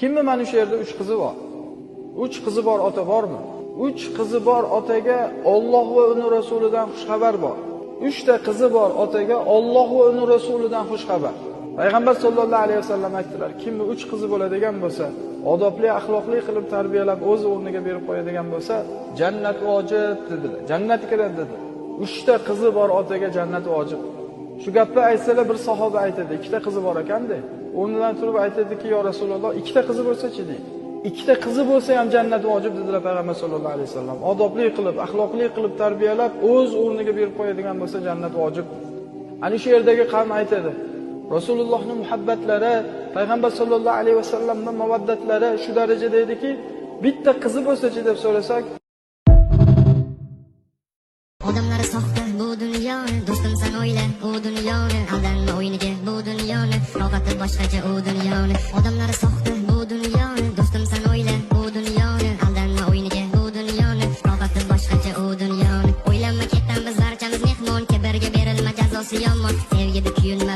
Kimni mana shu yerda 3 qizi bor? 3 qizi bor ota bormi? 3 qizi bor otaga Alloh va uning rasulidan xushxabar bor. 3 ta qizi bor otaga Alloh va uning rasulidan xushxabar. Payg'ambar sollallohu alayhi vasallam aytdilar, kimni 3 qizi bo'ladigan bo'lsa, odobli, axloqli qilib tarbiyalab o'z o'rniga berib qo'yadigan bo'lsa, jannat vojib dedilar. Jannat kiradi dedi. 3 ta qizi bor otaga jannat vojib. Shu gapni aytsalar bir sahoba aytadi, 2 ta qizi bor ekan-da. O'rnidan turib aytadiki, "Ya Rasululloh, 2 ta qizi bo'lsa-chi?" deydi. 2 ta qizi bo'lsa ham jannat vojib dedilar Payg'ambar sollallohu alayhi vasallam. Odobli qilib, axloqli qilib tarbiyalab, o'z o'rniga berib qo'yadigan bo'lsa jannat vojib. Ana shu yerdagi qavm aytadi. Rasulullohning muhabbatlari, Payg'ambar sollallohu alayhi vasallamning mavoddatlari shu darajada ediki, bitta qizi bo'lsa-chi deb so'rasak, odamlar soxta bu dunyoni, do'stim sen o'yla u dunyoni, aldanma o'yiniga bu dunyoni, rohati boshqacha u dunyoni. Odamlar soxta bu dunyoni, do'stim sen o'yla u dunyoni, aldanma o'yiniga bu dunyoni, rohati boshqacha u dunyoni. O'ylanma ketdan biz barchamiz mehmon, kibrga berilma jazosi yomon, sevgida kuyunma